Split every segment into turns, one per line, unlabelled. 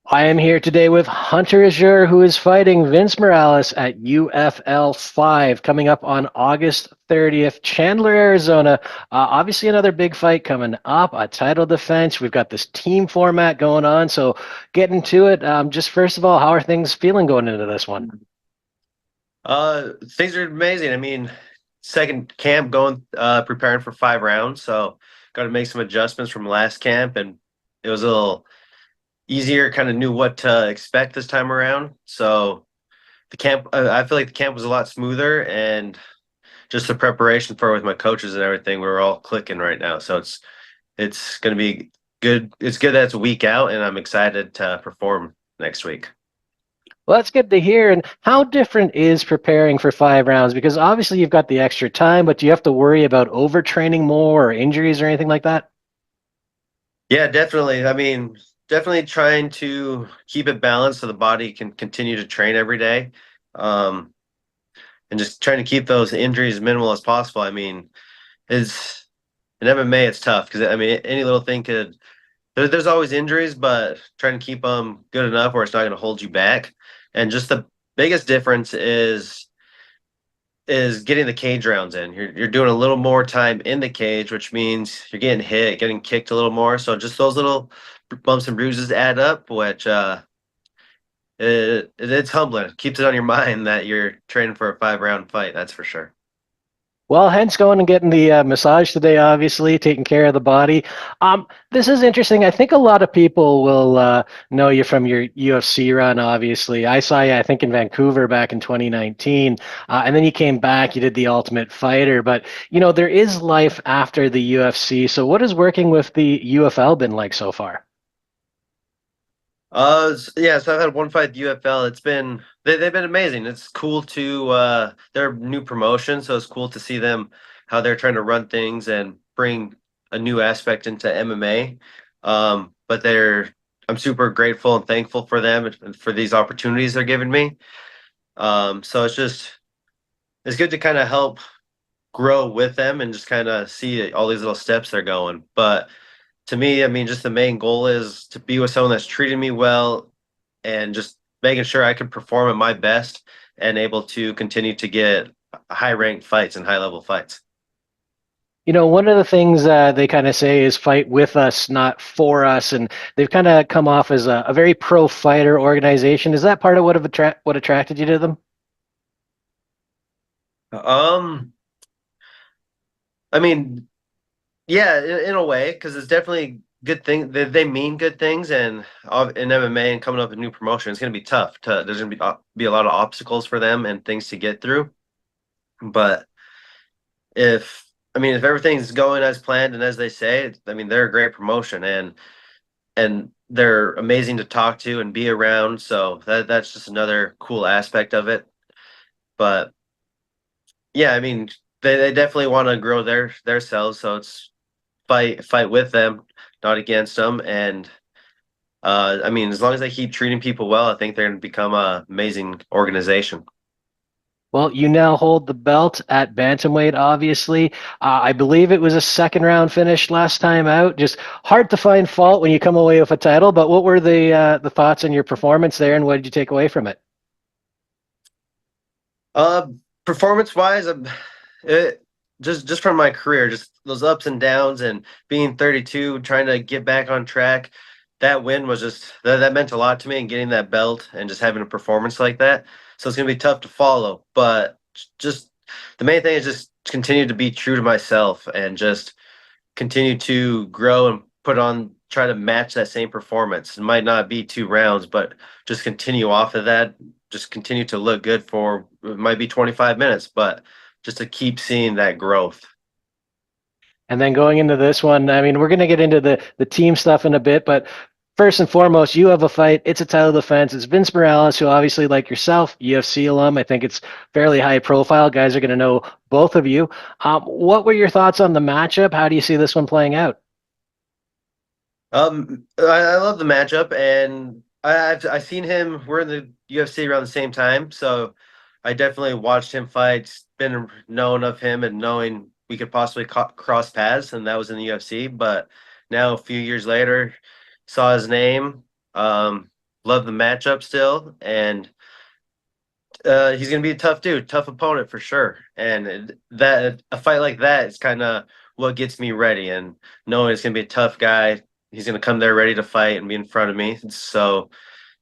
I am here today with Hunter Azure, who is fighting Vince Morales at UFL 5 coming up on August 30th, Chandler, Arizona. Obviously, another big fight coming up, a title defense. We've got this team format going on. So, getting to it, just first of all, how are things feeling going into this one?
Things are amazing. I mean, second camp going, preparing for 5 rounds, so got to make some adjustments from last camp, and it was a little easier. Kind of knew what to expect this time around. So the camp, I feel like the camp was a lot smoother, and just the preparation for it with my coaches and everything, we're all clicking right now. So it's going to be good. It's good that it's a week out, and I'm excited to perform next week.
Well, that's good to hear. And how different is preparing for 5 rounds? Because obviously, you've got the extra time, but do you have to worry about overtraining more or injuries or anything like that?
Yeah, definitely. I mean, definitely trying to keep it balanced so the body can continue to train every day. Um, and just trying to keep those injuries minimal as possible. I mean, it's in MMA, it's tough because I mean, any little thing could, there's always injuries, but trying to keep them good enough where it's not going to hold you back. And just the biggest difference is getting the cage rounds in. You're doing a little more time in the cage, which means you're getting hit, getting kicked a little more. So just those little bumps and bruises add up, which it's humbling. It keeps it on your mind that you're training for a 5 round fight. That's for sure.
Well, hence going and getting the massage today, obviously, taking care of the body. This is interesting. I think a lot of people will know you from your UFC run, obviously. I saw you, I think, in Vancouver back in 2019. And then you came back, you did the Ultimate Fighter. But, there is life after the UFC. So, what has working with the UFL been like so far?
Yeah, so I've had one fight at the UFL. They've been amazing. It's cool to they're a new promotion, so it's cool to see them how they're trying to run things and bring a new aspect into MMA. But I'm super grateful and thankful for them and for these opportunities they're giving me. So it's good to kind of help grow with them and just kind of see all these little steps they're going. But to me, I mean, just the main goal is to be with someone that's treating me well and just making sure I can perform at my best and able to continue to get high ranked fights and high level fights.
One of the things they kind of say is fight with us, not for us, and they've kind of come off as a very pro fighter organization. Is that part of what attracted you to them?
Um, I mean, yeah, in a way, because it's definitely good thing. They mean good things, and in MMA and coming up with new promotion, it's going to be tough. There's going to be a lot of obstacles for them and things to get through. But if I mean, if everything's going as planned and as they say, I mean, they're a great promotion and they're amazing to talk to and be around. So that's just another cool aspect of it. But yeah, I mean, they definitely want to grow their selves. So it's fight with them, not against them. And I mean, as long as they keep treating people well, I think they're going to become an amazing organization.
Well, you now hold the belt at bantamweight, obviously. I believe it was a second round finish last time out. Just hard to find fault when you come away with a title. But what were the thoughts on your performance there, and what did you take away from it?
Uh, Performance wise, it, just from my career, just those ups and downs and being 32, trying to get back on track. That win was just that meant a lot to me, and getting that belt and just having a performance like that. So it's gonna be tough to follow, but just the main thing is just continue to be true to myself and just continue to grow and try to match that same performance. It might not be 2 rounds, but just continue off of that. Just continue to look good for it might be 25 minutes, but just to keep seeing that growth.
And then going into this one, I mean, we're going to get into the team stuff in a bit, but first and foremost, you have a fight. It's a title defense. It's Vince Morales, who obviously, like yourself, UFC alum. I think it's fairly high profile. Guys are going to know both of you. What were your thoughts on the matchup? How do you see this one playing out?
I love the matchup, and I've seen him. We're in the UFC around the same time, so I definitely watched him fight. Been known of him and knowing we could possibly cross paths, and that was in the UFC. But now, a few years later, saw his name. love the matchup still, and he's gonna be a tough dude, tough opponent for sure. And that a fight like that is kind of what gets me ready, and knowing it's gonna be a tough guy. He's gonna come there ready to fight and be in front of me. So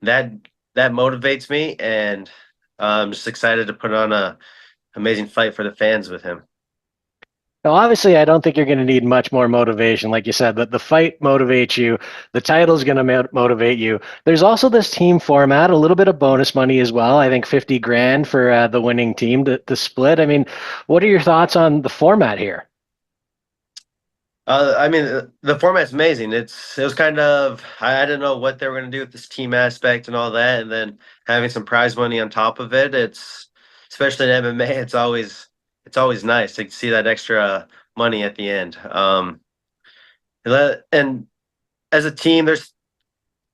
that that motivates me, and I'm just excited to put on a amazing fight for the fans with him.
Now, obviously, I don't think you're going to need much more motivation. Like you said, that the fight motivates you. The title's going to motivate you. There's also this team format, a little bit of bonus money as well. I think 50 grand for the winning team to split. I mean, what are your thoughts on the format here?
I mean, the format's amazing. It was kind of I didn't know what they were going to do with this team aspect and all that, and then having some prize money on top of it. It's especially in MMA, it's always nice to see that extra money at the end. And as a team, there's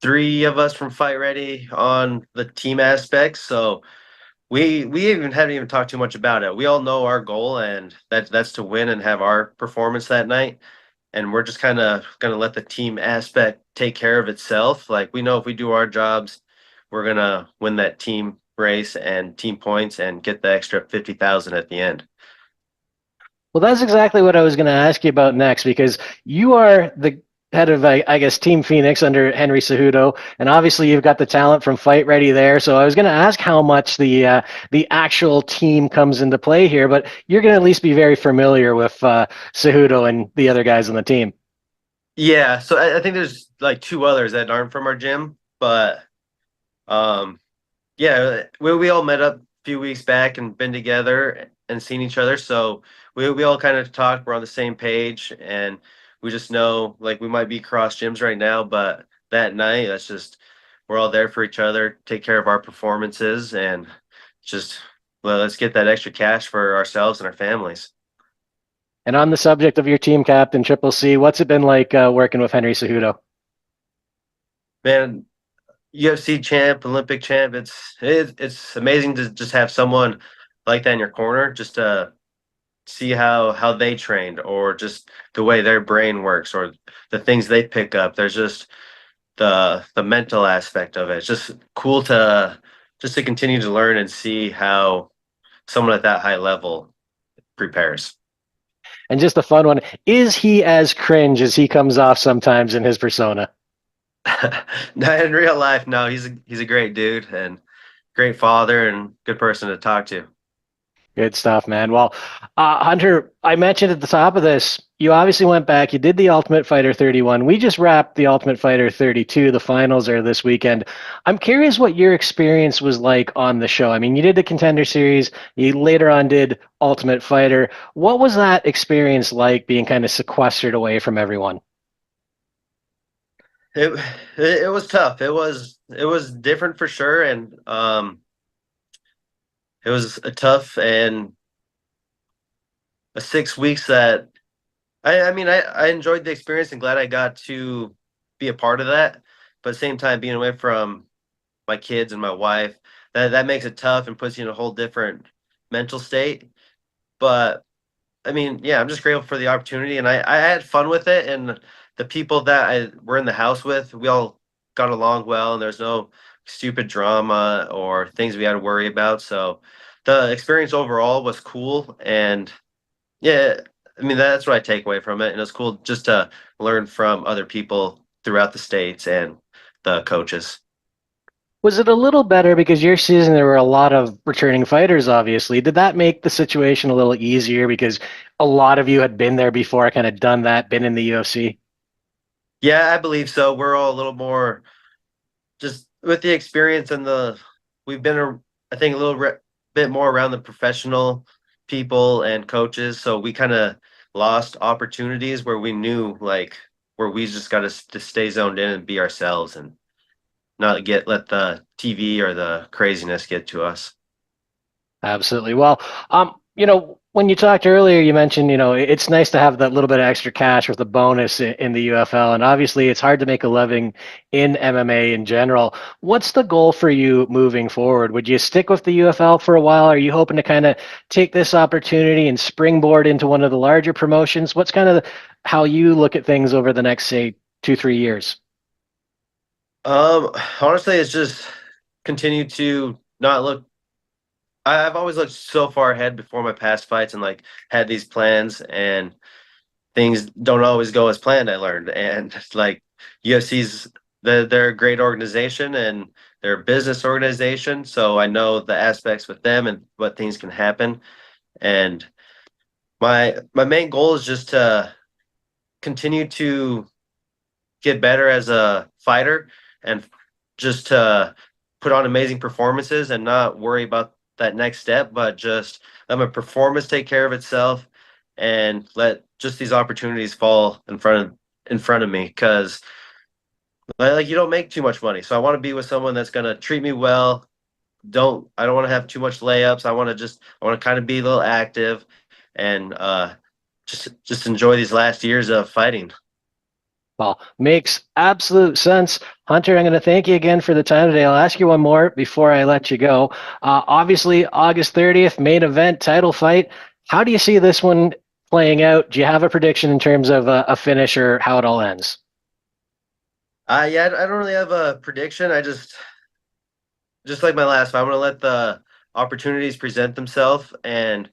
three of us from Fight Ready on the team aspects, so we even haven't even talked too much about it. We all know our goal, and that's to win and have our performance that night, and we're just kind of going to let the team aspect take care of itself. Like we know if we do our jobs, we're going to win that team race and team points and get the extra 50,000 at the end.
Well, that's exactly what I was going to ask you about next, because you are the head of, I guess, Team Phoenix under Henry Cejudo, and obviously you've got the talent from Fight Ready there. So I was going to ask how much the actual team comes into play here, but you're going to at least be very familiar with Cejudo and the other guys on the team.
Yeah, so I think there's like two others that aren't from our gym, but um yeah, we all met up a few weeks back and been together and seen each other. So we all kind of talked. We're on the same page, and we just know like we might be cross gyms right now, but that night, that's just we're all there for each other, take care of our performances, and just well, let's get that extra cash for ourselves and our families.
And on the subject of your team captain, Triple C, what's it been like working with Henry Cejudo?
Man, UFC champ, Olympic champ, it's amazing to just have someone like that in your corner, just to see how they trained or just the way their brain works or the things they pick up. There's just the mental aspect of it. It's just cool to continue to learn and see how someone at that high level prepares.
And just a fun one, is he as cringe as he comes off sometimes in his persona?
Not in real life, no, he's a great dude and great father and good person to talk to.
Good stuff, man. Well, Hunter, I mentioned at the top of this, you obviously went back. You did the Ultimate Fighter 31. We just wrapped the Ultimate Fighter 32. The finals are this weekend. I'm curious what your experience was like on the show. I mean, you did the Contender Series. You later on did Ultimate Fighter. What was that experience like, being kind of sequestered away from everyone?
It it was tough. It was different for sure, and it was a tough and a 6 weeks that I enjoyed the experience and glad I got to be a part of that. But at the same time, being away from my kids and my wife, that makes it tough and puts you in a whole different mental state. But I mean, yeah, I'm just grateful for the opportunity, and I had fun with it. And the people that I were in the house with, we all got along well, and there's no stupid drama or things we had to worry about. So the experience overall was cool, and yeah, I mean that's what I take away from it, and it's cool just to learn from other people throughout the states and the coaches.
Was it a little better because your season there were a lot of returning fighters, obviously? Did that make the situation a little easier because a lot of you had been there before, kind of done that, been in the UFC?
Yeah, I believe so. We're all a little more just with the experience and we've been I think a little bit more around the professional people and coaches, so we kind of lost opportunities where we knew like where we just got to stay zoned in and be ourselves and not get let the TV or the craziness get to us.
Absolutely. Well, when you talked earlier, you mentioned, it's nice to have that little bit of extra cash with the bonus in the UFL, and obviously it's hard to make a living in MMA in general. What's the goal for you moving forward? Would you stick with the UFL for a while? Are you hoping to kind of take this opportunity and springboard into one of the larger promotions? What's kind of how you look at things over the next, say, 2, 3 years?
Honestly, it's just continue to not look. I've always looked so far ahead before my past fights and like had these plans, and things don't always go as planned. I learned, and like UFC's, they're a great organization and they're a business organization, so I know the aspects with them and what things can happen. And my main goal is just to continue to get better as a fighter and just to put on amazing performances and not worry about that next step, but just let my performance take care of itself and let just these opportunities fall in front of me, because like you don't make too much money. So I want to be with someone that's going to treat me well. I don't want to have too much layups. I want to kind of be a little active and just enjoy these last years of fighting.
Well, makes absolute sense. Hunter, I'm going to thank you again for the time today. I'll ask you one more before I let you go. Obviously, August 30th, main event, title fight. How do you see this one playing out? Do you have a prediction in terms of a finish or how it all ends?
Yeah, I don't really have a prediction. Just like my last fight, I'm gonna let the opportunities present themselves, and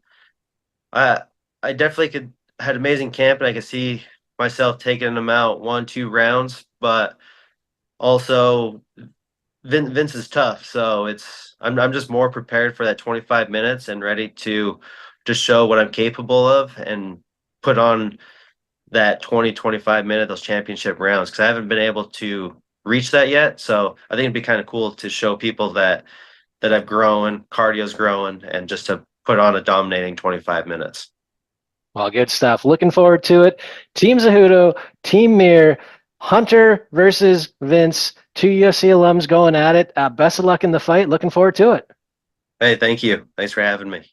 I I definitely could had amazing camp, and I could see myself taking them out 1, 2 rounds, but also Vince is tough, so I'm just more prepared for that 25 minutes and ready to just show what I'm capable of and put on that 20, 25 minute, those championship rounds, because I haven't been able to reach that yet. So I think it'd be kind of cool to show people that I've grown, cardio's growing, and just to put on a dominating 25 minutes.
Well, good stuff. Looking forward to it. Team Cejudo, Team Mir, Hunter versus Vince. Two UFC alums going at it. Best of luck in the fight. Looking forward to it.
Hey, thank you. Thanks for having me.